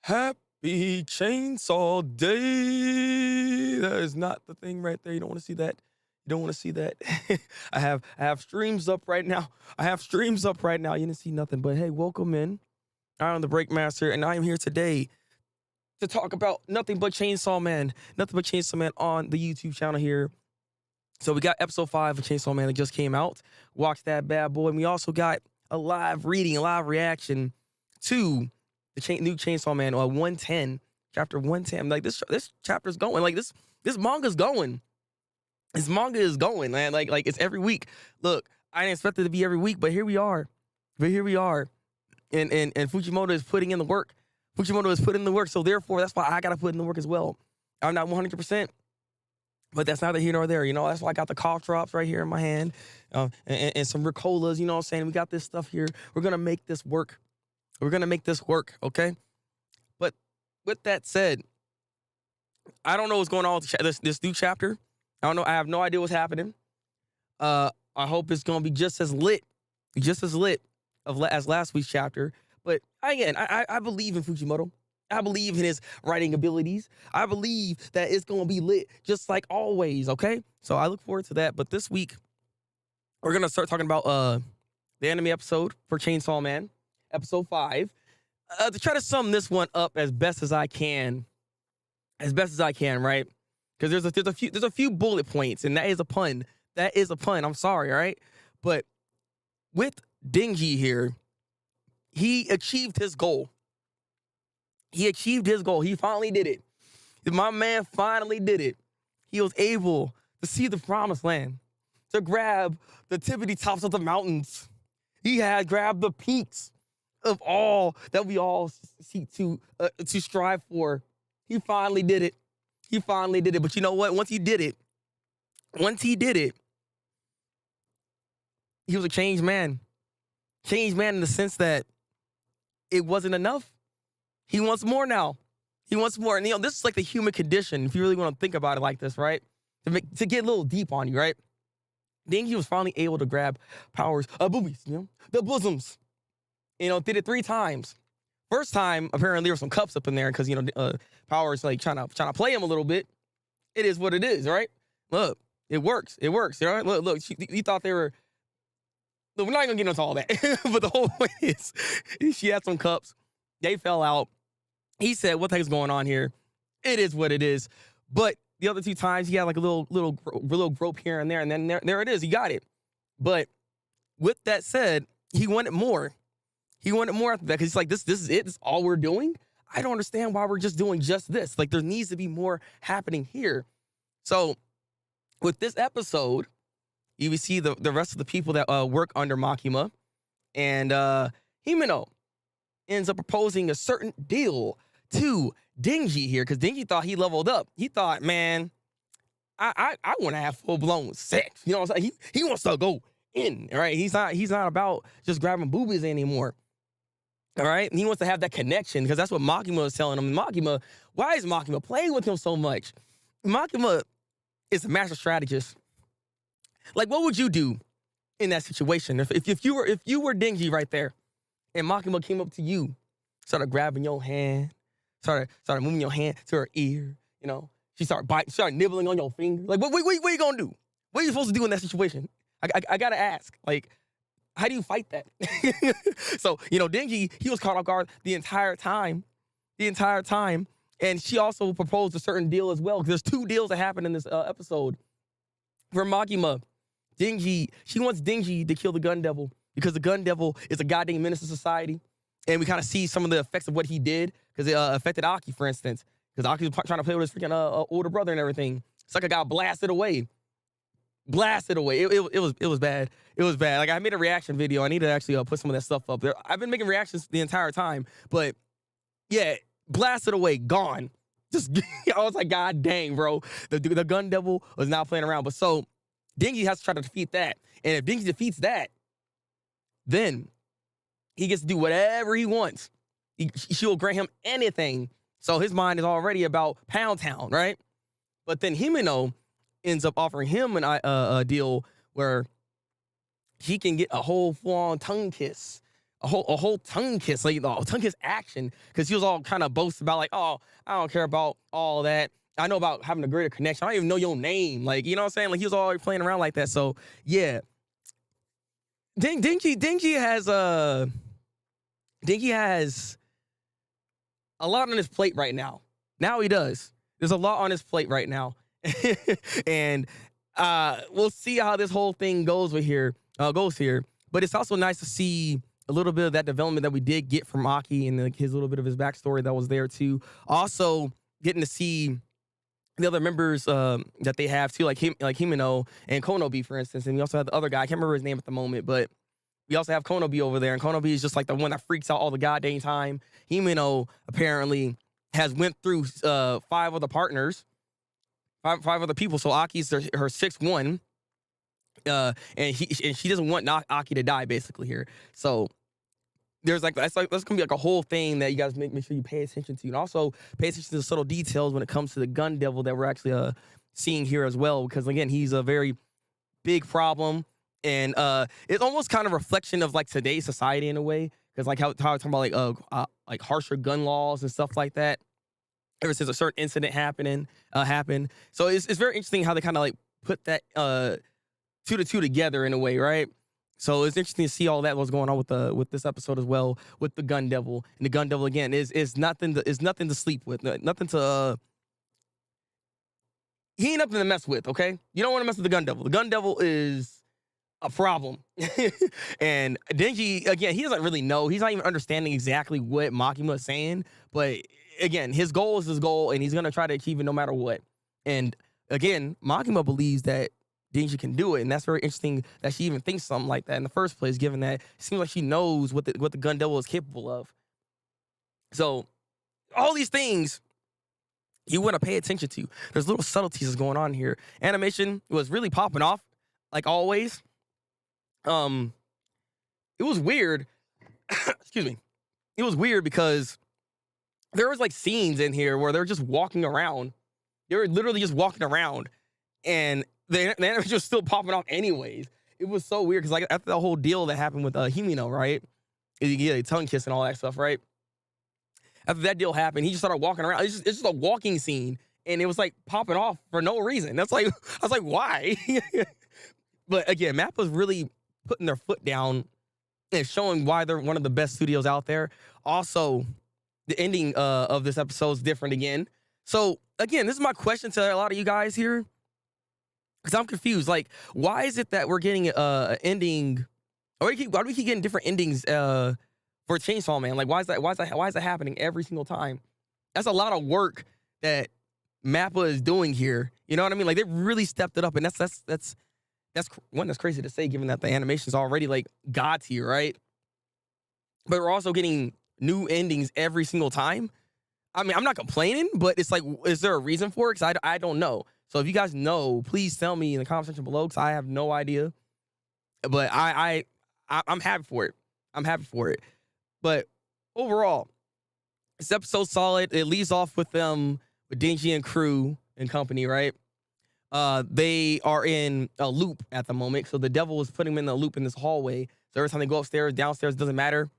Happy Chainsaw Day. That is not the thing right there. You don't want to see that. You don't want to see that. I have streams up right now. I have streams up right now. You didn't see nothing, but hey, welcome in. I'm the Breakmaster, and I am here today to talk about nothing but Chainsaw Man. Nothing but Chainsaw Man on the YouTube channel here. So we got episode 5 of Chainsaw Man that just came out. Watch that bad boy. And we also got a live reading, a live reaction to the new Chainsaw Man 110, chapter 110. Like this chapter's going. Like this manga's going. This manga is going, man. Like it's every week. Look, I didn't expect it to be every week, but here we are. And Fujimoto is putting in the work. Fujimoto is putting in the work. So therefore, that's why I gotta put in the work as well. I'm not 100%. But that's neither here nor there, you know. That's why I got the cough drops right here in my hand, and some Ricolas, you know what I'm saying? We got this stuff here. We're going to make this work. We're going to make this work, okay? But with that said, I don't know what's going on with this new chapter. I don't know. I have no idea what's happening. I hope it's going to be just as lit as last week's chapter. But again, I believe in Fujimoto. I believe in his writing abilities. I believe that it's going to be lit just like always, okay? So I look forward to that. But this week, we're going to start talking about the anime episode for Chainsaw Man, episode 5. To try to sum this one up as best as I can. Right? Because there's a few bullet points, and that is a pun. That is a pun. I'm sorry, all right? But with Denji here, he achieved his goal. He achieved his goal. He finally did it. My man finally did it. He was able to see the promised land, to grab the tippity tops of the mountains. He had grabbed the peaks of all that we all seek to strive for. He finally did it. He finally did it. But you know what? Once he did it, he was a changed man. Changed man in the sense that it wasn't enough. He wants more now. He wants more. And, you know, this is like the human condition, if you really want to think about it like this, right? To get a little deep on you, right? Then he was finally able to grab Power's boobies, you know, the bosoms. You know, did it 3 times. First time, apparently there were some cups up in there because, you know, Power's like trying to play him a little bit. It is what it is, right? Look, it works. It works, all right? Look, he thought they were... Look, we're not going to get into all that. But the whole point is, she had some cups. They fell out. He said, what the heck is going on here? It is what it is. But the other 2 times, he had like a little grope here and there. And then there it is. He got it. But with that said, he wanted more. He wanted more after that. Because he's like, this is it? This is all we're doing? I don't understand why we're just doing just this. Like, there needs to be more happening here. So with this episode, you will see the rest of the people that work under Makima. And Himeno ends up proposing a certain deal to Denji here, because Denji thought he leveled up. He thought, man, I want to have full-blown sex. You know what I'm saying? He wants to go in, right? He's not about just grabbing boobies anymore. All right? And he wants to have that connection, because that's what Makima was telling him. Makima, why is Makima playing with him so much? Makima is a master strategist. Like, what would you do in that situation? If you were Denji right there, and Makima came up to you, started grabbing your hand, started moving your hand to her ear, you know, she started nibbling on your finger. Like, what you gonna do? What are you supposed to do in that situation? I gotta ask, like, how do you fight that? So, you know, Denji, he was caught off guard the entire time. And she also proposed a certain deal as well, because there's 2 deals that happen in this episode. For Makima, Denji, she wants Denji to kill the Gun Devil, because the Gun Devil is a goddamn menace to society. And we kind of see some of the effects of what he did, because it affected Aki, for instance. Because Aki was trying to play with his freaking older brother and everything. Sucker got blasted away. It was bad. It was bad. Like, I made a reaction video. I need to actually put some of that stuff up there. I've been making reactions the entire time. But, yeah, blasted away, gone. Just, I was like, God dang, bro. The Gun Devil was not playing around. But so, Denji has to try to defeat that. And if Denji defeats that, then he gets to do whatever he wants. She will grant him anything. So his mind is already about Pound Town, right? But then Himeno ends up offering him a deal where he can get a whole full-on tongue kiss a whole tongue kiss, like the tongue kiss action, because he was all kind of boast about like, oh, I don't care about all that. I know about having a greater connection. I don't even know your name, like, you know what I'm saying? Like, he was always playing around like that. So yeah, Denji has a lot on his plate right now. Now he does. There's a lot on his plate right now, and we'll see how this whole thing goes here. But it's also nice to see a little bit of that development that we did get from Aki and like his little bit of his backstory that was there too. Also getting to see the other members that they have too, like Himeno and Konobi, for instance. And we also have the other guy. I can't remember his name at the moment, but we also have Konobi over there. And Konobi is just like the one that freaks out all the goddamn time. Himeno apparently has went through 5 other partners, five other people. So Aki's her sixth one. And she doesn't want Aki to die basically here. So there's that's gonna be like a whole thing that you guys make sure you pay attention to, and also pay attention to the subtle details when it comes to the gun devil that we're actually seeing here as well. Because again, he's a very big problem, and it's almost kind of a reflection of like today's society in a way. Because like how I talk about like harsher gun laws and stuff like that. Ever since a certain incident happened, so it's very interesting how they kind of like put that 2 to 2 together in a way, right? So it's interesting to see all that was going on with this episode as well, with the gun devil. And the gun devil again is nothing to sleep with, nothing to he ain't nothing to mess with. Okay, you don't want to mess with the gun devil. The gun devil is a problem. And Denji, again, he doesn't really know. He's not even understanding exactly what Makima is saying. But again, his goal is his goal, and he's gonna try to achieve it no matter what. And again, Makima believes that Denji can do it, and that's very interesting that she even thinks something like that in the first place, given that it seems like she knows what the gun devil is capable of. So all these things you want to pay attention to. There's little subtleties that's going on here. Animation was really popping off, like always. It was weird. Excuse me. It was weird because there was like scenes in here where they're just walking around. They were literally just walking around, and the animation was still popping off anyways. It was so weird because like after the whole deal that happened with Himeno, right? Yeah, tongue kiss and all that stuff, right? After that deal happened, he just started walking around. It's just a walking scene, and it was like popping off for no reason. That's like, I was like, why? But again, Mappa's really putting their foot down and showing why they're one of the best studios out there. Also, the ending of this episode is different again. So again, this is my question to a lot of you guys here, because I'm confused. Like, why is it that we're getting an ending? Why do we keep getting different endings for Chainsaw Man? Like, why is that happening every single time? That's a lot of work that Mappa is doing here. You know what I mean? Like, they really stepped it up, and that's one that's crazy to say, given that the animation is already like god tier, right? But we're also getting new endings every single time. I mean, I'm not complaining, but it's like, is there a reason for it? Because I don't know. So if you guys know, please tell me in the comment section below, because I have no idea. But I'm happy for it. I'm happy for it. But overall, this episode's solid. It leaves off with them, with Denji and crew and company, right? They are in a loop at the moment. So the devil is putting them in a loop in this hallway. So every time they go upstairs, downstairs, doesn't matter.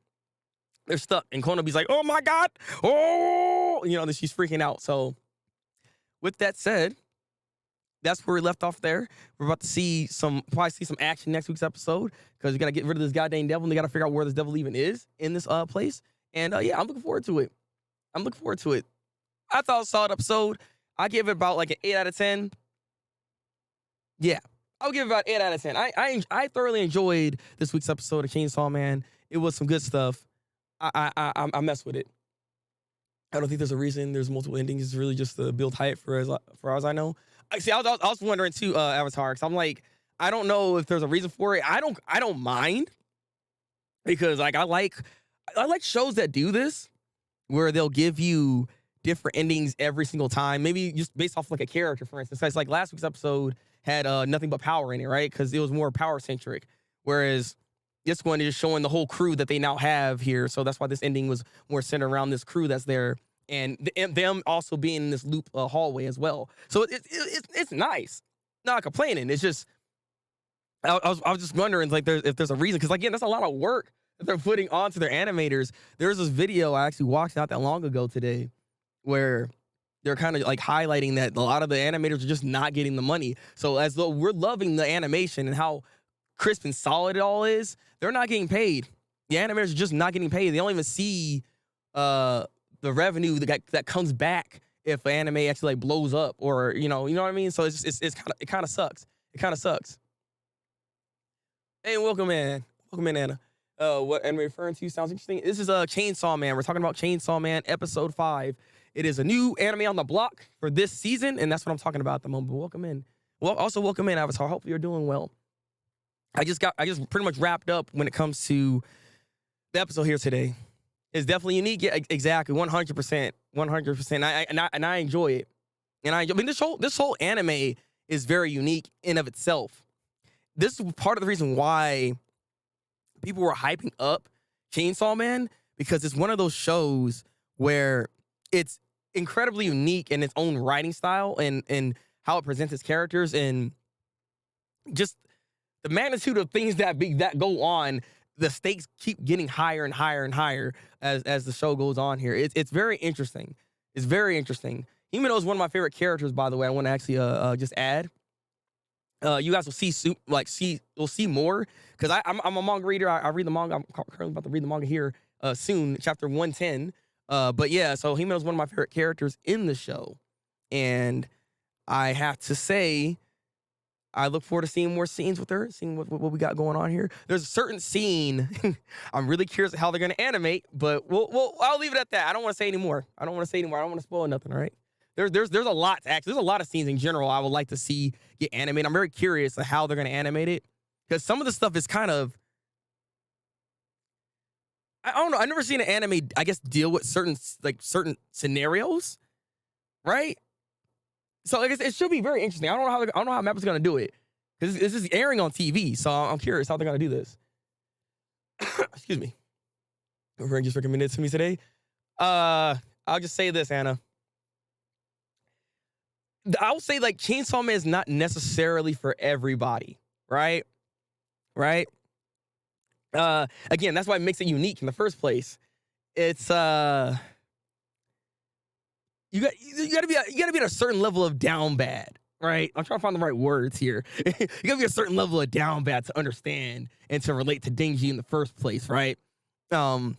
They're stuck. And Konobi's like, oh my God. Oh, you know, that she's freaking out. So with that said, that's where we left off there. We're about to probably see some action next week's episode, because we got to get rid of this goddamn devil, and they got to figure out where this devil even is in this place. And yeah, I'm looking forward to it. I thought it was a solid episode. I give it about like an 8 out of 10. Yeah, I'll give it about 8 out of 10. I thoroughly enjoyed this week's episode of Chainsaw Man. It was some good stuff. I mess with it. I don't think there's a reason there's multiple endings. It's really just to build hype for as I know. I was wondering too, Avatar, because I'm like, I don't know if there's a reason for it. I don't mind, because like I like shows that do this, where they'll give you different endings every single time. Maybe just based off like a character, for instance. It's like last week's episode had nothing but power in it, right? Because it was more power centric, whereas this one is showing the whole crew that they now have here. So that's why this ending was more centered around this crew that's there, and them also being in this loop hallway as well. So it's nice. Not complaining. It's just I was just wondering like if there's a reason, because again, that's a lot of work that they're putting onto their animators. There's this video I actually watched not that long ago today where they're kind of like highlighting that a lot of the animators are just not getting the money. So as though we're loving the animation and how crisp and solid it all is, they're not getting paid. The animators are just not getting paid. They don't even see the revenue that comes back if an anime actually like blows up, or you know what I mean. So it kind of sucks. It kind of sucks. Hey, welcome in, Anna. What anime referring to sounds interesting. This is Chainsaw Man. We're talking about Chainsaw Man episode 5. It is a new anime on the block for this season, and that's what I'm talking about at the moment. But welcome in. Well, also welcome in, Avatar. Hopefully you're doing well. I just pretty much wrapped up when it comes to the episode here today. It's definitely unique. Yeah, exactly. 100%. 100%. And I enjoy it. And I mean, this whole anime is very unique in of itself. This is part of the reason why people were hyping up Chainsaw Man, because it's one of those shows where it's incredibly unique in its own writing style and how it presents its characters, and just the magnitude of things that go on. The stakes keep getting higher and higher and higher as the show goes on here. It's very interesting. It's very interesting. Himeno is one of my favorite characters, by the way. I want to actually just add. You guys will see more, because I'm a manga reader. I read the manga. I'm currently about to read the manga here soon, chapter 110. But yeah, so Himeno is one of my favorite characters in the show, and I have to say, I look forward to seeing more scenes with her, seeing what we got going on here. There's a certain scene I'm really curious how they're going to animate, but I'll leave it at that. I don't want to say anymore. I don't want to spoil nothing, all right? There's a lot to actually. There's a lot of scenes in general I would like to see get animated. I'm very curious of how they're going to animate it, because some of the stuff is kind of, I don't know. I've never seen an anime, I guess, deal with certain scenarios, right? So I guess it should be very interesting. I don't know how Mappa's gonna do it, because this is airing on TV. So I'm curious how they're gonna do this. Excuse me. A friend just recommended it to me today. I'll just say this, Anna. I would say like Chainsaw Man is not necessarily for everybody, right? Right. Again, that's why it makes it unique in the first place. It's you gotta be at a certain level of down bad, right? I'm trying to find the right words here. You gotta be a certain level of down bad to understand and to relate to Denji in the first place, right? And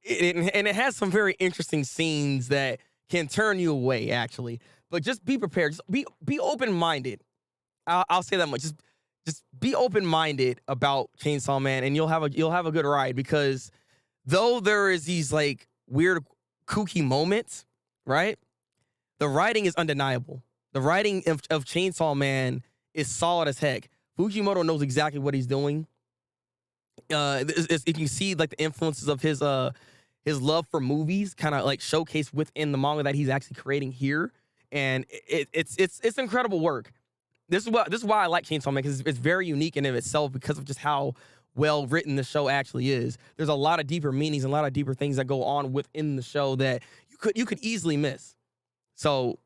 it has some very interesting scenes that can turn you away, actually. But just be prepared. Just be open-minded. I'll say that much. Just be open-minded about Chainsaw Man, and you'll have a good ride, because though there is these like weird kooky moments, right? The writing is undeniable. The writing of Chainsaw Man is solid as heck. Fujimoto knows exactly what he's doing. You can see like the influences of his love for movies kind of like showcased within the manga that he's actually creating here, and it's incredible work. This is why I like Chainsaw Man, because it's very unique in of itself, because of just how well written the show actually is. There's a lot of deeper meanings and a lot of deeper things that go on within the show that you could easily miss. So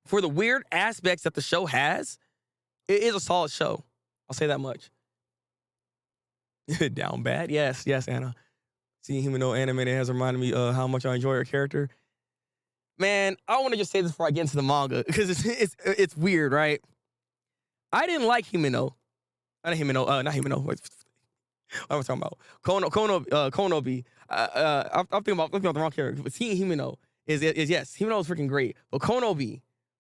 for the weird aspects that the show has, it is a solid show. I'll say that much. Down bad? Yes, Anna. Seeing Himeno animated has reminded me of how much I enjoy her character. Man, I want to just say this before I get into the manga, because it's weird, right? I didn't like Himeno. Not Himeno. What am I talking about? Konobi. I'm thinking about the wrong character. But seeing Himeno is yes, Himeno is freaking great. But Konobi.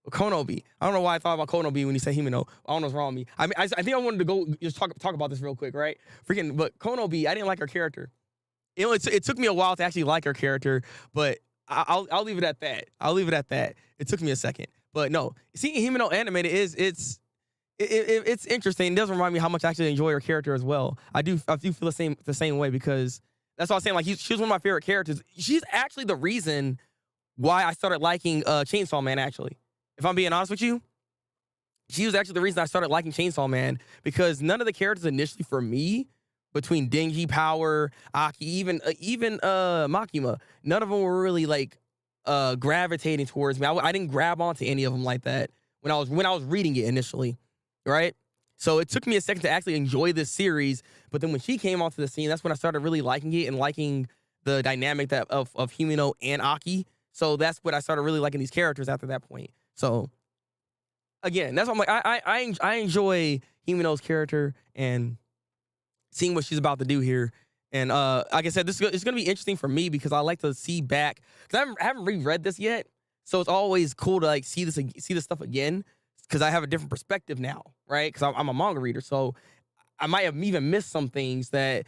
I don't know why I thought about Konobi when you said Himeno. I don't know what's wrong with me. I mean, I think I wanted to go just talk about this real quick, right? But Konobi, I didn't like her character. You know, it took me a while to actually like her character, but I'll leave it at that. It took me a second, but no, seeing Himeno animated it's interesting. It does remind me how much I actually enjoy her character as well. I do feel the same way, because that's why I was saying, like, she was one of my favorite characters. She's actually the reason why I started liking Chainsaw Man, actually. If I'm being honest with you, she was actually the reason I started liking Chainsaw Man, because none of the characters initially for me, between Denji, Power, Aki, even Makima, none of them were really like gravitating towards me. I didn't grab onto any of them like that when I was reading it initially, right? So it took me a second to actually enjoy this series. But then when she came onto the scene, that's when I started really liking it and liking the dynamic of Himeno and Aki. So that's what I started really liking these characters after that point. So again, that's what I'm like. I enjoy Himeno's character and seeing what she's about to do here. And like I said, it's going to be interesting for me because I like to see back. Because I haven't reread this yet. So it's always cool to like see this stuff again because I have a different perspective now, right? Because I'm a manga reader. So I might have even missed some things that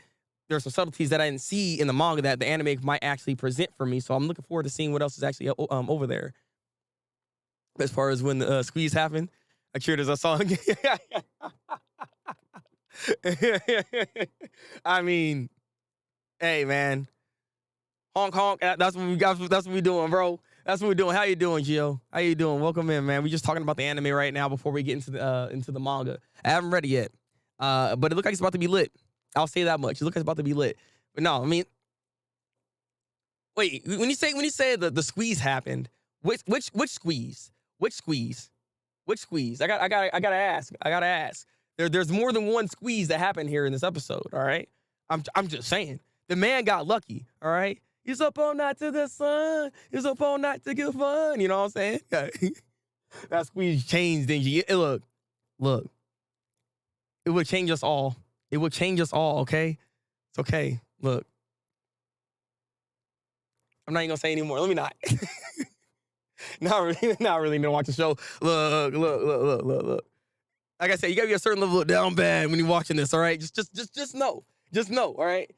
there's some subtleties that I didn't see in the manga that the anime might actually present for me. So I'm looking forward to seeing what else is actually over there. As far as when the squeeze happened, I cheered as I saw him. I mean, hey man, honk honk. That's what we got. That's what we doing, bro. That's what we're doing. How you doing, Gio? How you doing? Welcome in, man. We just talking about the anime right now before we get into the manga. I haven't read it yet, but it looks like it's about to be lit. I'll say that much. It looks like it's about to be lit. But no, I mean, wait. When you say the squeeze happened, which squeeze? Which squeeze? Which squeeze? I gotta ask. There's more than one squeeze that happened here in this episode. All right. I'm just saying. The man got lucky. All right. He's up all night to the sun. He's up all night to get fun. You know what I'm saying? That squeeze changed Denji. Look. It would change us all. It would change us all, okay? It's okay. Look. I'm not even gonna say anymore. Let me not. not really gonna watch the show. Look. Like I said, you gotta be a certain level of down bad when you're watching this, all right? Just know. Just know, all right?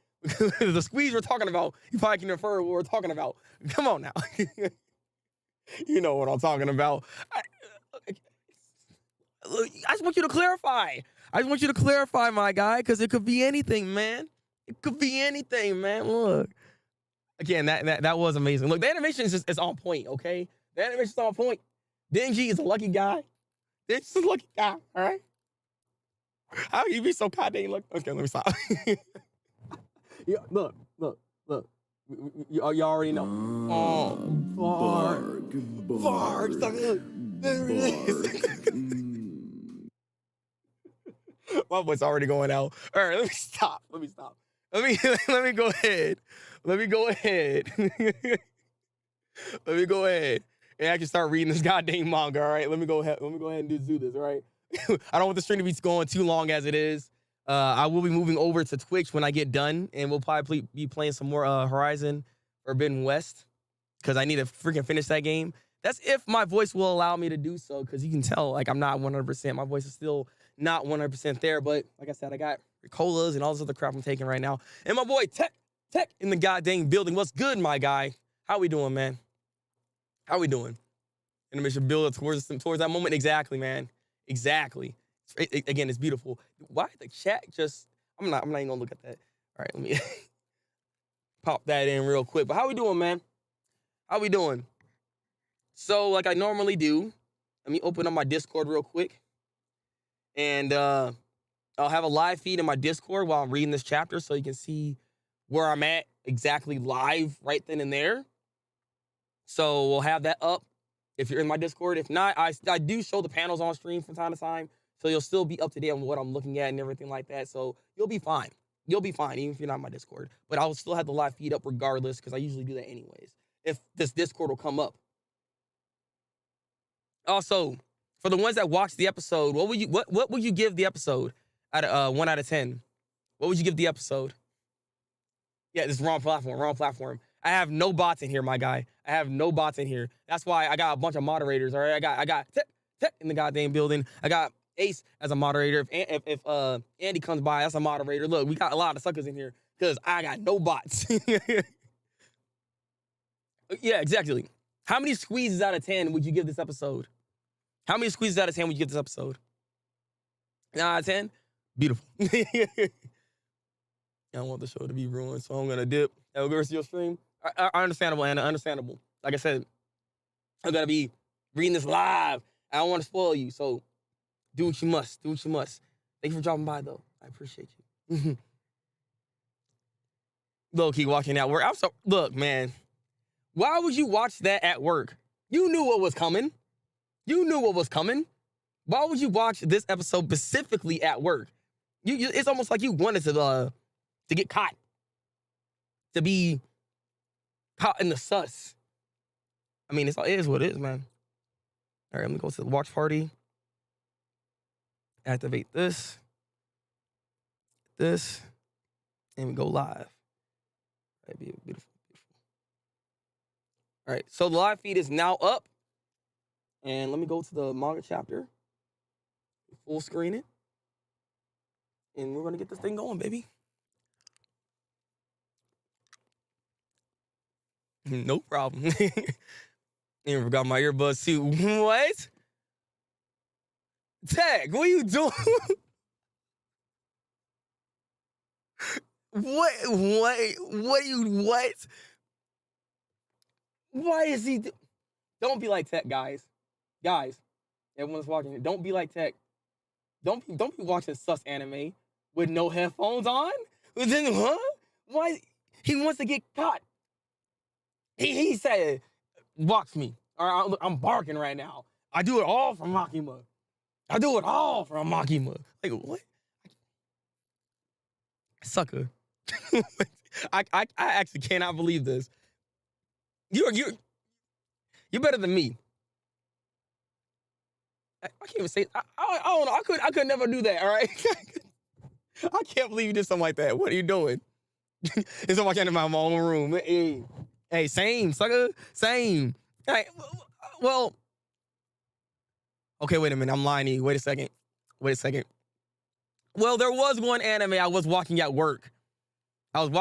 The squeeze we're talking about, you probably can infer what we're talking about. Come on now. You know what I'm talking about. I just want you to clarify. My guy, because it could be anything, man. It could be anything, man. Look. Again, that was amazing. Look, the animation is on point, okay? The animation is on point. Denji is a lucky guy. Denji's a lucky guy, all right? How can you be so goddamn lucky? Okay, let me stop. Yeah, look. You already know. Oh, bark. There it is. My voice already going out. All right, let me stop. Let me go ahead. Let me go ahead and actually start reading this goddamn manga. All right, let me go ahead and do this. All right. I don't want the stream to be going too long as it is. I will be moving over to Twitch when I get done, and we'll probably be playing some more Horizon Forbidden West because I need to freaking finish that game. That's if my voice will allow me to do so, because you can tell, like, I'm not 100%. My voice is still not 100% there, but like I said, I got colas and all this other crap I'm taking right now. And my boy Tech in the goddamn building. What's good, my guy? How we doing, man? How we doing? And we should build towards that moment. Exactly, man. Exactly. Again, it's beautiful. Why the chat just... I'm not even gonna look at that. All right, let me pop that in real quick. But how we doing, man? How we doing? So, like I normally do, let me open up my Discord real quick. And I'll have a live feed in my Discord while I'm reading this chapter so you can see where I'm at exactly live right then and there. So we'll have that up if you're in my Discord. If not, I do show the panels on stream from time to time. So you'll still be up to date on what I'm looking at and everything like that. So you'll be fine. You'll be fine, even if you're not in my Discord. But I'll still have the live feed up regardless, because I usually do that anyways. If this Discord will come up. Also, for the ones that watched the episode, what would you give the episode out of 1 out of 10? What would you give the episode? Yeah, this is wrong platform. I have no bots in here, my guy. I have no bots in here. That's why I got a bunch of moderators. All right, I got Tech in the goddamn building. I got Ace as a moderator. If Andy comes by, that's a moderator. Look, we got a lot of suckers in here because I got no bots. Yeah, exactly. How many squeezes out of 10 would you give this episode? How many squeezes out of 10 would you give this episode? 9 out of 10? Beautiful. I don't want the show to be ruined, so I'm gonna dip. Have a good rest of your stream. Understandable, Anna. Understandable. Like I said, I'm gonna be reading this live. I don't want to spoil you, so do what you must. Do what you must. Thank you for dropping by, though. I appreciate you. Low-key watching at work. Look, man. Why would you watch that at work? You knew what was coming. Why would you watch this episode specifically at work? It's almost like you wanted to get caught, to be caught in the sus. I mean, it is what it is, man. All right, let me go to the watch party. Activate this, and we go live. That'd be beautiful, beautiful. All right, so the live feed is now up. And let me go to the manga chapter. Full screen it. And we're going to get this thing going, baby. No problem. Even forgot my earbuds too. What? Tech, what are you doing? What? Why is he? Don't be like Tech, guys. Guys, everyone's watching it. Don't be like Tech. Don't be watching sus anime with no headphones on. Then, huh? Why? He wants to get caught. He said, "Watch me." All right, I'm barking right now. I do it all for Makima. Like what? Sucker. I actually cannot believe this. You're better than me. I can't even say. I don't know. I could never do that. All right. I can't believe you did something like that. What are you doing? It's like in my own room. Hey, same, sucker. Same. Hey, well. Okay, wait a minute. I'm lying to you. Wait a second. Well, there was one anime I was watching at work. Because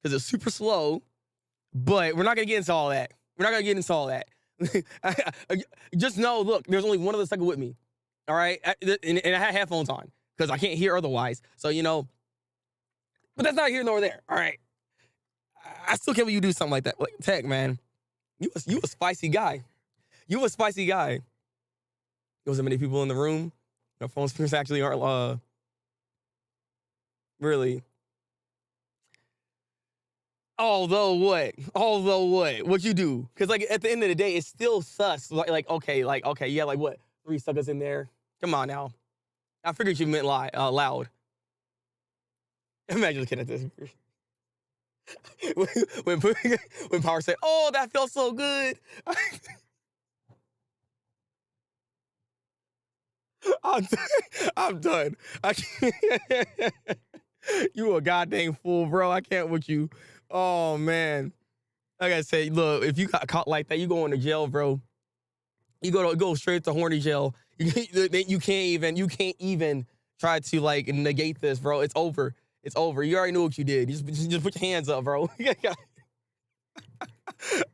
it's super slow. But we're not gonna get into all that. Just know, look, there's only one other sucker with me. All right? And I had headphones on because I can't hear otherwise. So, but that's not here nor there. All right? I still can't believe you do something like that. Like, Tech, man, you a spicy guy. There wasn't many people in the room. No phone speakers actually aren't really. Although what? What you do? Because like at the end of the day, it's still sus. Okay, yeah, like what? 3 suckers in there. Come on now. I figured you meant loud. Imagine looking at this. when Power said, "Oh, that felt so good." I'm done. I can't. You a goddamn fool, bro. I can't with you. Oh man. Like I said, look, if you got caught like that, you go into jail, bro. You go straight to horny jail. You can't even try to like negate this, bro. It's over. You already knew what you did. Just put your hands up, bro.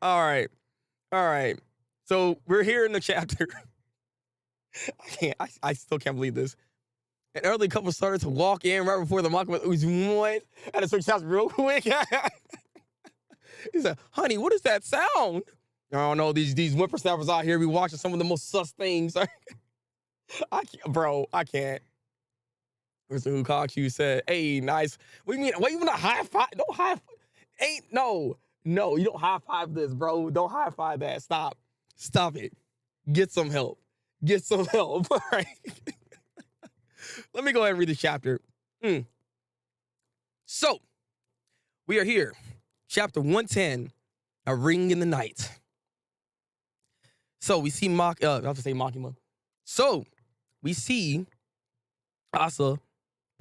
All right. So we're here in the chapter. I still can't believe this. An early couple started to walk in right before the mock was what? I had to switch shots real quick. He said, "Honey, what is that sound?" I don't know. These whippersnappers out here be watching some of the most sus things. I can't. Mr. Hukaku said, "Hey, nice." What do you mean? What, you want to high five? Don't high five. No, you don't high five this, bro. Don't high five that. Stop it. Get some help. All right. Let me go ahead and read the chapter. So, we are here. Chapter 110, A Ring in the Night. So, we see Makima. So, we see Asa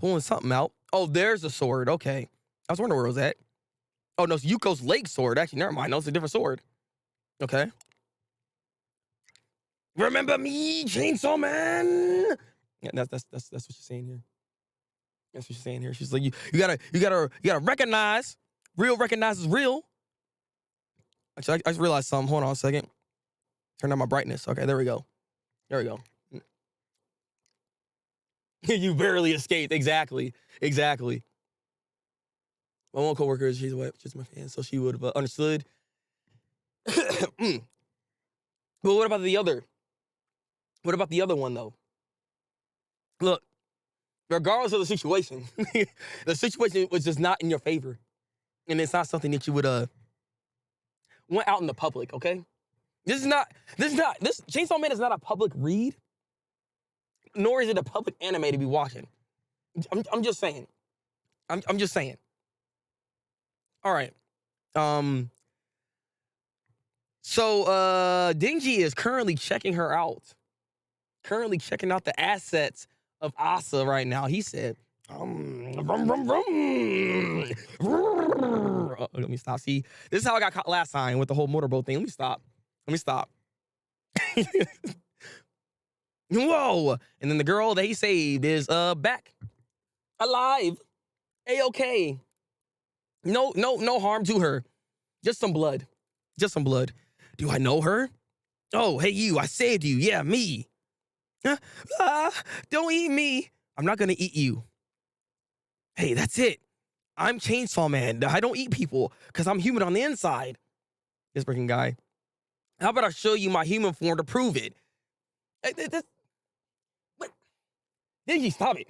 pulling something out. Oh, there's a sword. Okay. I was wondering where it was at. Oh, no, it's Yuko's leg sword. Actually, never mind. No, it's a different sword. Okay. Remember me, Chainsaw Man? Yeah, that's what she's saying here. That's what she's saying here. She's like, you gotta recognize. Real recognizes real. Actually, I just realized something. Hold on a second. Turn down my brightness. Okay, there we go. You barely escaped. Exactly. My one coworker, she's my fan, so she would have understood. But what about the other? What about the other one though? Look, regardless of the situation, the situation was just not in your favor. And it's not something that you would want out in the public, okay? This Chainsaw Man is not a public read. nor is it a public anime to be watching. I'm just saying. I'm just saying. All right. So Denji is currently checking her out. Currently checking out the assets of Asa right now. He said, vroom, vroom, vroom. Oh, let me stop. See, this is how I got caught last time with the whole motorboat thing. Let me stop. Whoa. And then the girl that he saved is back. Alive. A-okay. No harm to her. Just some blood. Do I know her? Oh, hey you, I saved you. Yeah, me. Don't eat me. I'm not gonna eat you. Hey, that's it. I'm Chainsaw Man. I don't eat people because I'm human on the inside. This freaking guy. How about I show you my human form to prove it? What? Denji, stop it.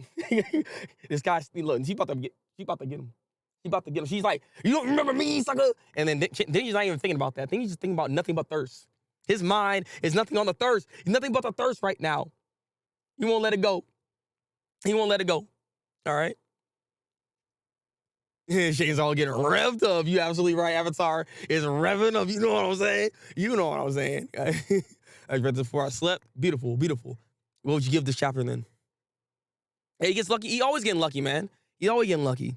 This guy's look, she about to get him. She's like, you don't remember me, sucker? And then Denji's not even thinking about that. Denji's just thinking about nothing but thirst. His mind is nothing on the thirst. He's nothing but the thirst right now. He won't let it go. All right. Shane's all getting revved up. You absolutely right. Avatar is revving up. You know what I'm saying? I read this before I slept. Beautiful. What would you give this chapter then? Hey, he gets lucky. He always getting lucky, man. He's always getting lucky.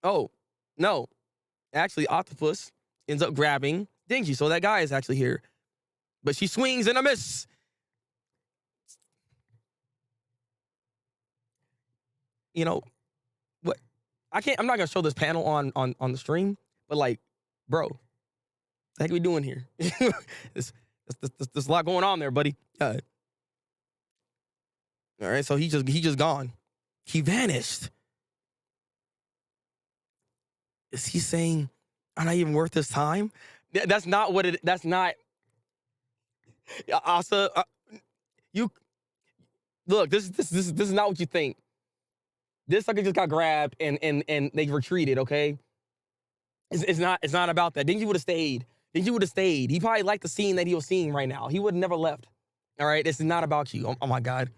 Oh, no. Actually, Octopus ends up grabbing Denji. So that guy is actually here. But she swings and a miss. You know, what? I'm not going to show this panel on the stream. But like, bro, what the heck are we doing here? There's a lot going on there, buddy. All right, so he just gone. He vanished. Is he saying I'm not even worth his time? That's not what it. That's not. Asa, you look. This is not what you think. This sucker just got grabbed and they retreated. Okay, it's not about that. Denji would have stayed. He probably liked the scene that he was seeing right now. He would have never left. All right, this is not about you. Oh my God.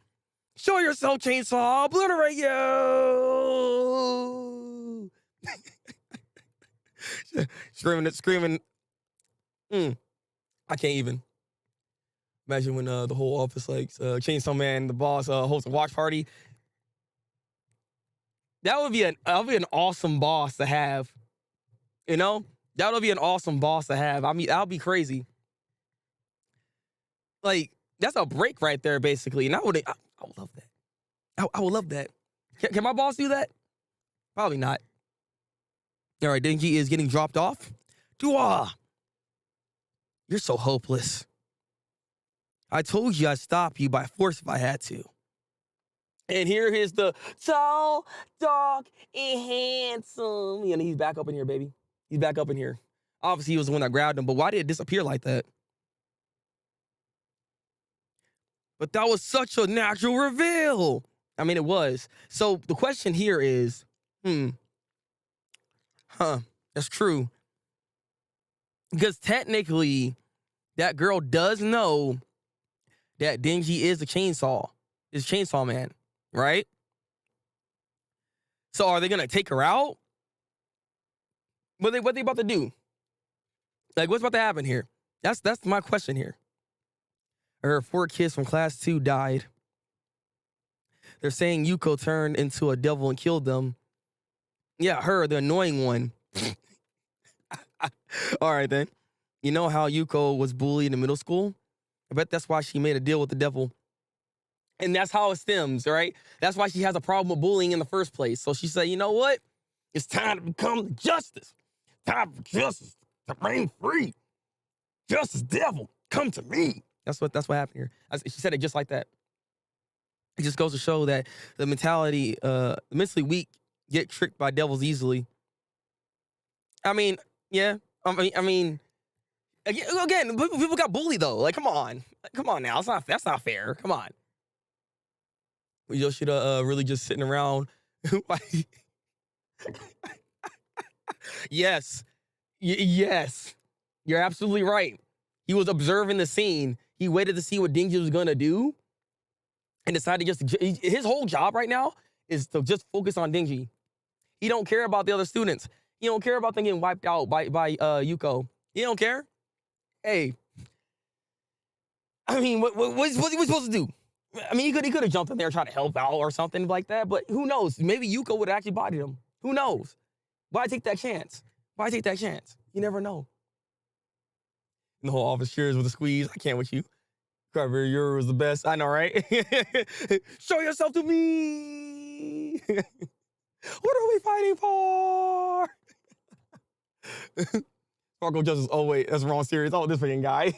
Show yourself, Chainsaw. I'll obliterate you. Screaming. I can't even. Imagine when the whole office, like Chainsaw Man, the boss, hosts a watch party. That would be an awesome boss to have. You know? That would be an awesome boss to have. I mean, that would be crazy. Like, that's a break right there, basically. And I would love that. I would love that. Can my boss do that? Probably not. All right, Denji is getting dropped off. Dua! You're so hopeless. I told you I'd stop you by force if I had to. And here is the tall, dark, and handsome. And he's back up in here, baby. He's back up in here. Obviously, he was the one that grabbed him, but why did it disappear like that? But that was such a natural reveal. I mean, it was. So the question here is, that's true. Because technically, that girl does know that Denji is Chainsaw Man, right? So are they gonna take her out? What they about to do? Like, what's about to happen here? That's my question here. Her 4 kids from class 2 died. They're saying Yuko turned into a devil and killed them. Yeah, her, the annoying one. All right, then. You know how Yuko was bullied in middle school? I bet that's why she made a deal with the devil. And that's how it stems, right? That's why she has a problem with bullying in the first place. So she said, you know what? It's time to become justice. Time for justice to reign free. Justice, devil, come to me. That's what happened here. She said it just like that. It just goes to show that the mentality, mentally weak, get tricked by devils easily. I mean, yeah. I mean, again, people got bullied though. Like, come on now. That's not fair. Come on. We should really just sitting around. Yes. Yes. You're absolutely right. He was observing the scene. He waited to see what Denji was gonna do. and decided his whole job right now is to just focus on Denji. He don't care about the other students. He don't care about them getting wiped out by Yuko. He don't care. Hey, I mean, what's he supposed to do? I mean, he could have jumped in there and tried to help out or something like that, but who knows? Maybe Yuko would have actually bodied him. Who knows? Why take that chance? Why take that chance? You never know. And the whole office cheers with a squeeze. I can't with you. Carver, yours was the best. I know, right? Show yourself to me. What are we fighting for? Sparkle Justice. Oh, wait, that's the wrong series. Oh, this freaking guy.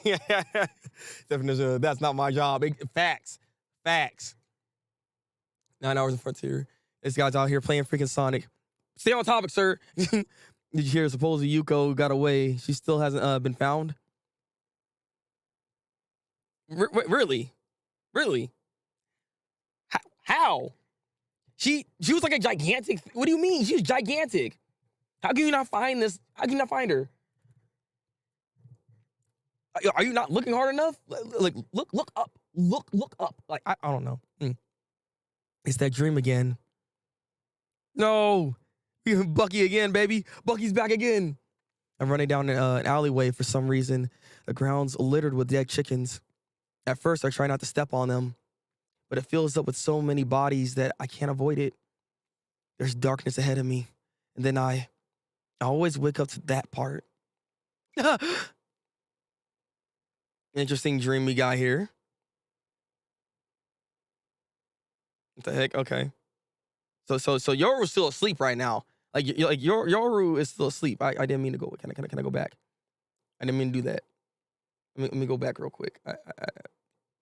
Definition, that's not my job. Facts. 9 hours in Frontier. This guy's out here playing freaking Sonic. Stay on topic, sir. Did you hear supposedly Yuko got away? She still hasn't been found? Really? How? She was like a gigantic. What do you mean? She was gigantic. How can you not find this? How can you not find her? Are you not looking hard enough? Like look up. Look up. Like I don't know. It's that dream again. No, Bucky again, baby. Bucky's back again. I'm running down an alleyway for some reason. The ground's littered with dead chickens. At first, I try not to step on them, but it fills up with so many bodies that I can't avoid it. There's darkness ahead of me, and then I always wake up to that part. Interesting dream we got here. What the heck? Okay. So Yoru's still asleep right now. Like Yoru is still asleep. I didn't mean to go. Can I go back? I didn't mean to do that. Let me go back real quick.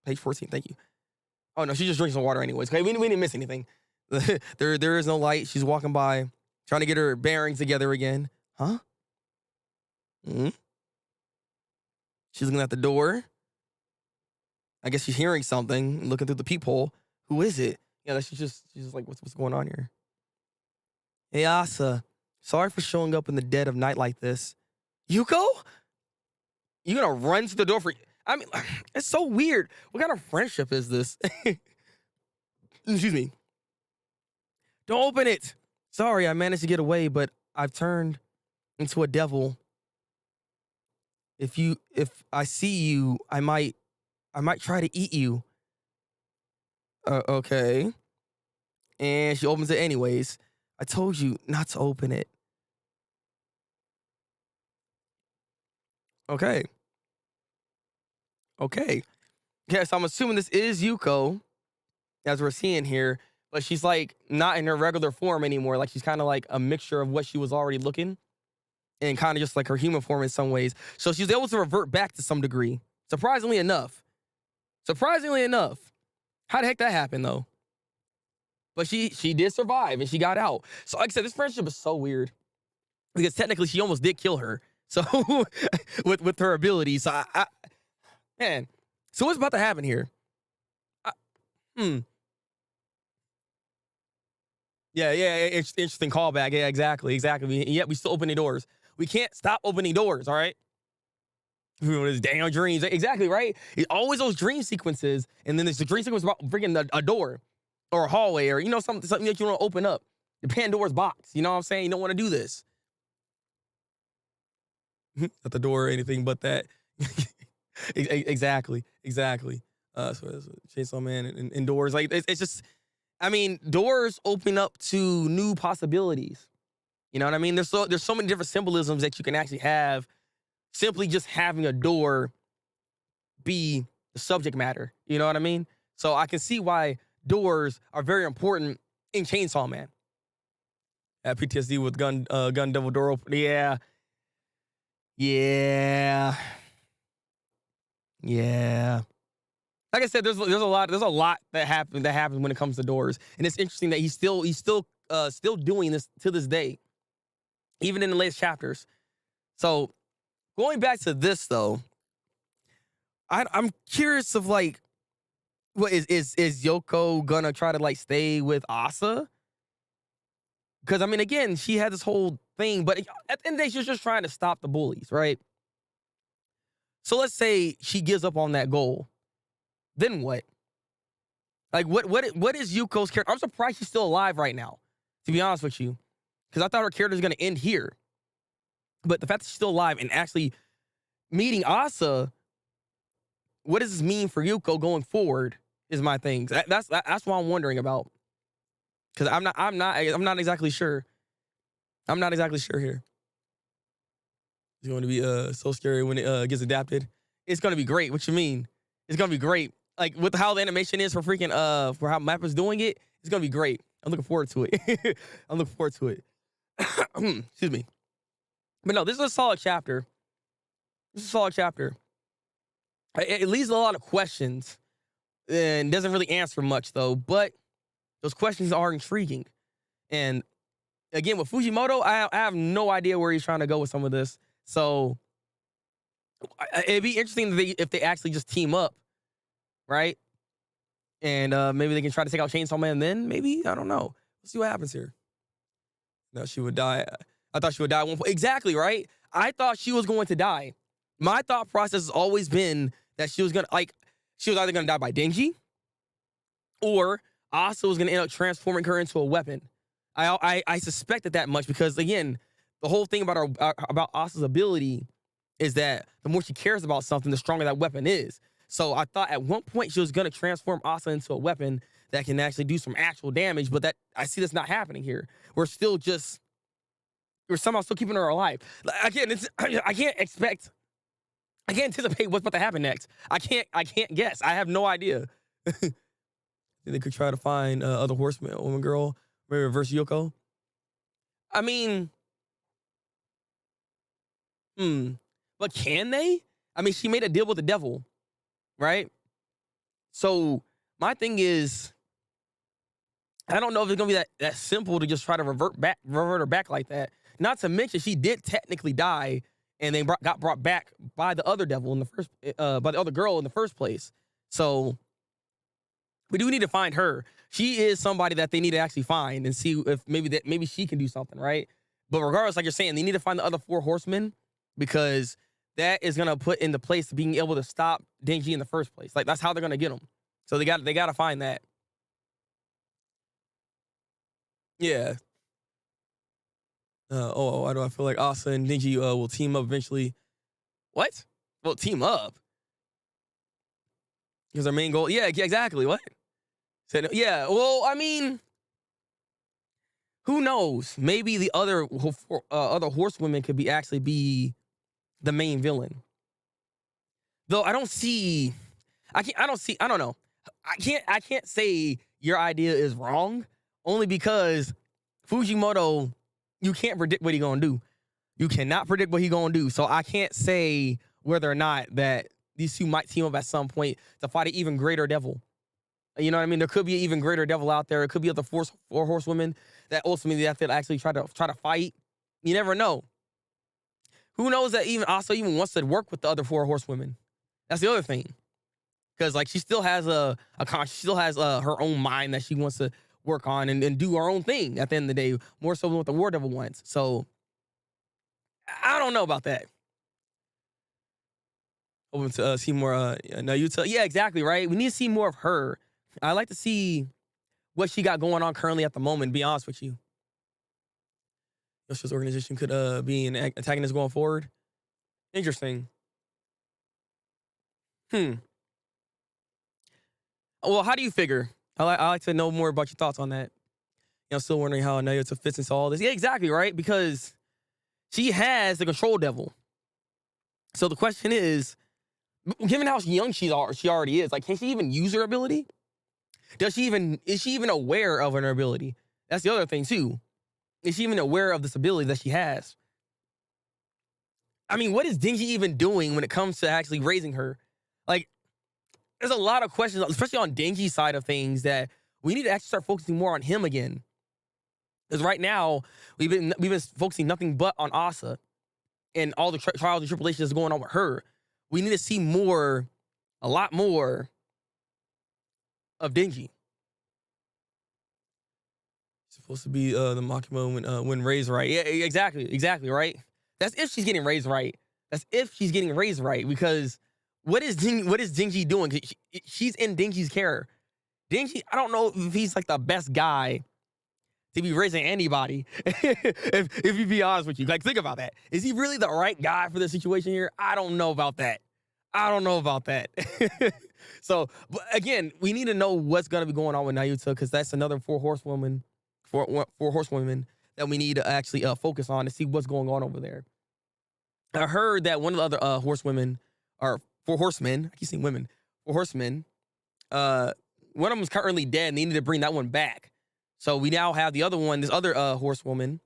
Page 14. Thank you. Oh no, she just drinks some water anyways. Okay, we didn't miss anything. there is no light. She's walking by, trying to get her bearings together again. Huh? She's looking at the door. I guess she's hearing something, looking through the peephole. Who is it? Yeah, she's just like, what's going on here? Hey, Asa. Sorry for showing up in the dead of night like this. Yuko? You gonna run to the door for... I mean, it's so weird. What kind of friendship is this? Excuse me. Don't open it. Sorry, I managed to get away, but I've turned into a devil. If I see you, I might try to eat you. Okay. And she opens it anyways. I told you not to open it. Okay. Yes, I'm assuming this is Yuko, as we're seeing here, but she's like not in her regular form anymore. Like she's kind of like a mixture of what she was already looking and kind of just like her human form in some ways. So she's able to revert back to some degree. Surprisingly enough. How the heck that happened though? But she did survive and she got out. So like I said, this friendship is so weird because technically she almost did kill her. So with her abilities, so man. So what's about to happen here? Yeah, interesting callback. Yeah, exactly. Yet we still opening doors. We can't stop opening doors. All right. His damn dreams. Exactly right. It's always those dream sequences, and then there's the dream sequence about bringing a door or a hallway or something that you want to open up. The Pandora's box. You know what I'm saying? You don't want to do this. At the door or anything but that. Exactly. So Chainsaw Man and doors. Like it's just, I mean, doors open up to new possibilities. You know what I mean? There's so many different symbolisms that you can actually have. Simply just having a door be the subject matter. You know what I mean? So I can see why doors are very important in Chainsaw Man. PTSD with gun devil door open. Yeah. Like I said, there's a lot that happens when it comes to doors, and it's interesting that he's still doing this to this day, even in the latest chapters. So going back to this though, I'm curious of like, what is Yoko gonna try to like stay with Asa? Because I mean, again, she had this whole thing, but at the end of the day, she's just trying to stop the bullies, right? So let's say she gives up on that goal. Then what? Like, what is Yuko's character? I'm surprised she's still alive right now, to be honest with you, because I thought her character was going to end here. But the fact that she's still alive and actually meeting Asa, what does this mean for Yuko going forward? Is my thing. That's what I'm wondering about. Because I'm not exactly sure. I'm not exactly sure here. It's going to be so scary when it gets adapted. It's going to be great. What you mean? It's going to be great. Like, with how the animation is for freaking for how Mappa's doing it, it's going to be great. I'm looking forward to it. I'm looking forward to it. Excuse me. But no, this is a solid chapter. This is a solid chapter. It leaves a lot of questions and doesn't really answer much, though. But those questions are intriguing. And again, with Fujimoto, I have no idea where he's trying to go with some of this. So it'd be interesting if they actually just team up, right? And maybe they can try to take out Chainsaw Man then, maybe? I don't know. Let's see what happens here. No, she would die. I thought she would die at one point. Exactly, right? I thought she was going to die. My thought process has always been that she was either gonna die by Denji, or Asa was gonna end up transforming her into a weapon. I suspected that much because, again, the whole thing about Asa's ability is that the more she cares about something, the stronger that weapon is. So I thought at one point she was gonna transform Asa into a weapon that can actually do some actual damage, but that I see that's not happening here. We're somehow still keeping her alive. Again, I can't anticipate what's about to happen next. I can't guess. I have no idea. They could try to find other horsemen, woman, girl, maybe reverse Yoko. I mean, but can they? I mean, she made a deal with the devil, right? So my thing is, I don't know if it's gonna be that simple to just try to revert her back like that. Not to mention, she did technically die, and they got brought back by the other devil by the other girl in the first place. So we do need to find her. She is somebody that they need to actually find and see if maybe she can do something, right? But regardless, like you're saying, they need to find the other 4 horsemen, because that is gonna put into place being able to stop Denji in the first place. Like, that's how they're gonna get him. So they got to find that. Yeah. Why do I feel like Asa and Denji will team up eventually? What? Well, team up? Because their main goal? Yeah, exactly. What? Said, yeah, well, I mean, who knows? Maybe the other horsewomen could actually be the main villain. Though I don't know. I can't say your idea is wrong, only because Fujimoto, you can't predict what he's gonna do. You cannot predict what he's gonna do. So I can't say whether or not that these two might team up at some point to fight an even greater devil. You know what I mean? There could be an even greater devil out there. It could be other 4 horsewomen that ultimately have to actually try to fight. You never know. Who knows that even Asa even wants to work with the other 4 horsewomen? That's the other thing. Because, like, she still has she still has her own mind that she wants to work on and do her own thing at the end of the day, more so than what the War Devil wants. So I don't know about that. Hoping to see more Nayuta. Yeah, exactly, right? We need to see more of her. I like to see what she got going on currently at the moment, to be honest with you. Yoshi's organization could be an antagonist going forward. Interesting. Well, how do you figure? I like to know more about your thoughts on that. I'm still wondering how Nayuta fits into all this. Yeah, exactly, right? Because she has the control devil. So the question is, given how young she already is, like, can she even use her ability? Is she even aware of her ability? That's the other thing too. Is she even aware of this ability that she has? I mean, what is Denji even doing when it comes to actually raising her? Like, there's a lot of questions, especially on Denji's side of things, that we need to actually start focusing more on him again. Because right now, we've been focusing nothing but on Asa and all the trials and tribulations that's going on with her. We need to see a lot more of Denji. Supposed to be the Makima when raised right. Yeah, exactly, right? That's if she's getting raised right. Because what is Denji doing? She's in Denji's care. Denji, I don't know if he's like the best guy to be raising anybody. if you be honest with you, like think about that. Is he really the right guy for the situation here? I don't know about that. I don't know about that. So, but again, we need to know what's gonna be going on with Naruto because that's another four horsewomen that we need to actually focus on to see what's going on over there. I heard that one of the other horsewomen or four horsemen, I keep saying women, four horsemen, one of them is currently dead and they need to bring that one back. So we now have the other one, this other horsewoman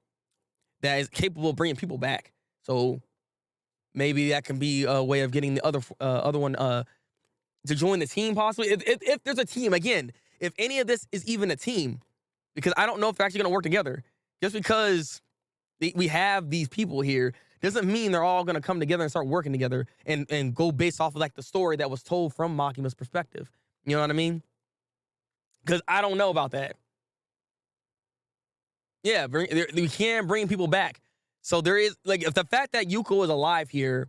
that is capable of bringing people back. So maybe that can be a way of getting the other one to join the team possibly. If there's a team, again, if any of this is even a team, because I don't know if they're actually going to work together. Just because we have these people here doesn't mean they're all going to come together and start working together and go based off of like the story that was told from Makima's perspective. You know what I mean? Because I don't know about that. Yeah, we can bring people back. So there is, like, if the fact that Yuko is alive here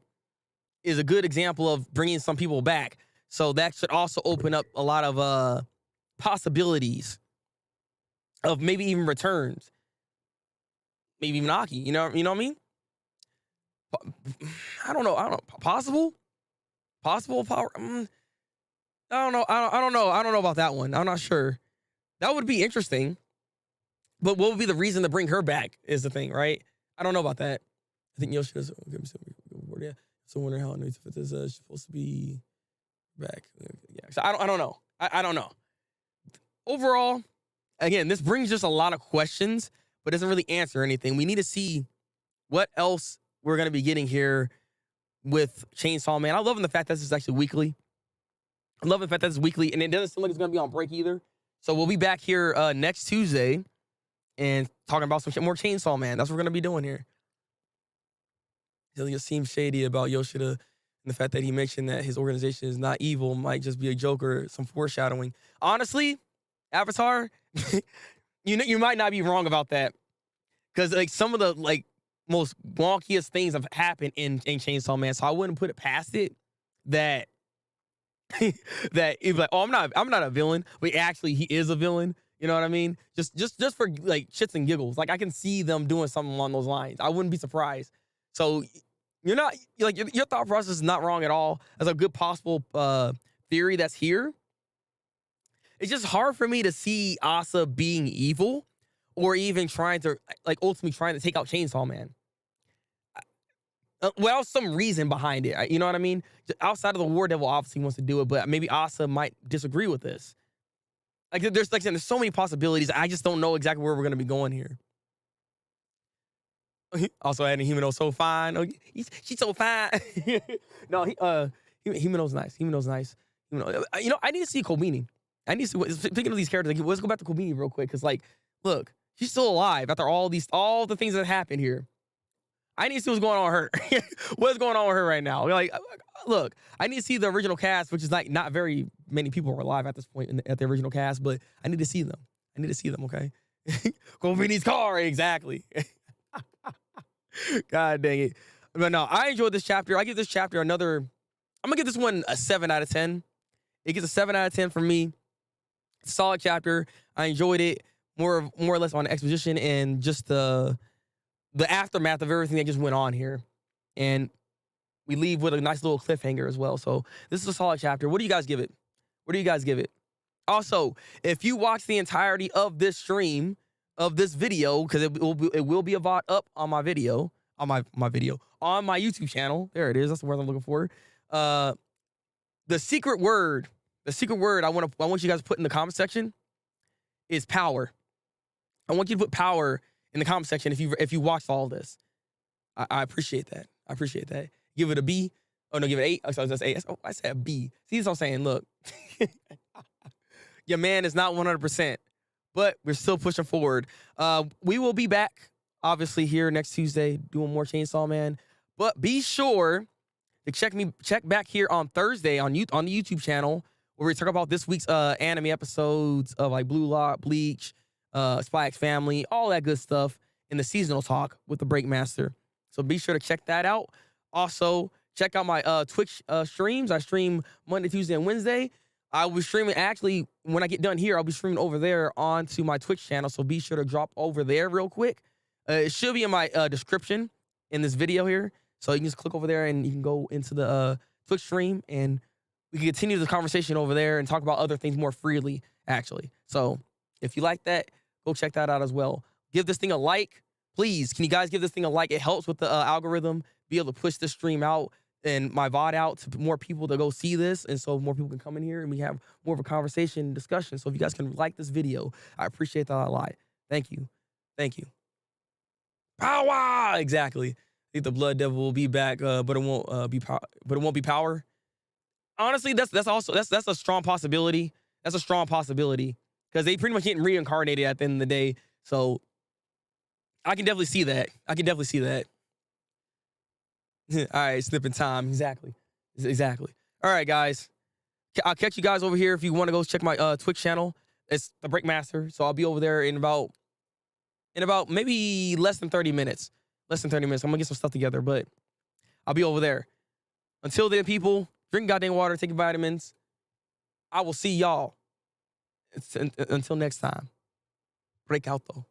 is a good example of bringing some people back. So that should also open up a lot of possibilities of maybe even returns. Maybe even Aki, you know what I mean? I don't know. Possible power. I don't know. I don't know about that one. I'm not sure. That would be interesting. But what would be the reason to bring her back is the thing, right? I don't know about that. I think Yoshida's yeah. So wondering how it is supposed to be back. Yeah. So I don't know. I don't know. Overall, again, this brings just a lot of questions, but doesn't really answer anything. We need to see what else we're going to be getting here with Chainsaw Man. I'm loving the fact that this is actually weekly. I'm loving the fact that it's weekly, and it doesn't seem like it's going to be on break either. So we'll be back here next Tuesday and talking about some more Chainsaw Man. That's what we're going to be doing here. It just seems shady about Yoshida and the fact that he mentioned that his organization is not evil, might just be a joke or some foreshadowing. Honestly, Avatar, you might not be wrong about that. Because like some of the like most wonkiest things have happened in Chainsaw Man. So I wouldn't put it past it that that it's like, oh, I'm not a villain, but actually he is a villain. You know what I mean? Just for like shits and giggles. Like I can see them doing something along those lines. I wouldn't be surprised. So you're not like your thought process is not wrong at all. As a good possible theory that's here. It's just hard for me to see Asa being evil or even trying to like ultimately trying to take out Chainsaw Man. Well, some reason behind it. You know what I mean? Outside of the War Devil obviously wants to do it, but maybe Asa might disagree with this. Like there's so many possibilities. I just don't know exactly where we're gonna be going here. Also, adding Himeno's so fine. Oh, she's so fine. No, Himeno's nice. Himeno's nice. You know, I need to see Kobini. I need to see. Speaking of these characters, like, let's go back to Kobini real quick, because like, look, she's still alive after all the things that happened here. I need to see what's going on with her. What's going on with her right now? Like, look, I need to see the original cast, which is like not very many people are alive at this point at the original cast, but I need to see them. I need to see them. Okay, Kobini's car, exactly. God dang it. But no, I enjoyed this chapter. I give this chapter another, I'm gonna give this one a 7 out of 10. It gets a 7 out of 10 from me. Solid chapter. I enjoyed it more or less on the exposition and just the aftermath of everything that just went on here. And we leave with a nice little cliffhanger as well. So this is a solid chapter. What do you guys give it? What do you guys give it? Also, if you watch the entirety of this stream, of this video, because it will be a VOD up on my video, on my YouTube channel. There it is. That's the word I'm looking for. The secret word I want you guys to put in the comment section is power. I want you to put power in the comment section if you watched all this. I appreciate that. I appreciate that. Give it a B. Oh no, give it 8. I was just 8. Oh, I said B. See what I'm saying? Look, your man is not 100%. But we're still pushing forward. We will be back, obviously, here next Tuesday doing more Chainsaw Man. But be sure to check back here on Thursday on the YouTube channel where we talk about this week's anime episodes of like Blue Lock, Bleach, Spy X Family, all that good stuff in the seasonal talk with the Breakmaster. So be sure to check that out. Also, check out my Twitch streams. I stream Monday, Tuesday, and Wednesday. I will be streaming. Actually, when I get done here, I'll be streaming over there onto my Twitch channel. So be sure to drop over there real quick. It should be in my description in this video here. So you can just click over there and you can go into the Twitch stream and we can continue the conversation over there and talk about other things more freely, actually. So if you like that, go check that out as well. Give this thing a like. Please, can you guys give this thing a like? It helps with the algorithm, be able to push this stream out and my VOD out to more people to go see this. And so more people can come in here and we have more of a conversation discussion. So if you guys can like this video, I appreciate that a lot. Thank you. Thank you. Power! Exactly. I think the Blood Devil will be back, but it won't be power. Honestly, that's a strong possibility. That's a strong possibility because they pretty much getting reincarnated at the end of the day. So I can definitely see that. All right, snipping time. Exactly. All right, guys. I'll catch you guys over here if you want to go check my Twitch channel. It's the Breakmaster. So I'll be over there in about maybe less than 30 minutes. I'm gonna get some stuff together, but I'll be over there. Until then, people, drink goddamn water, take your vitamins. I will see y'all. Until next time. Break out though.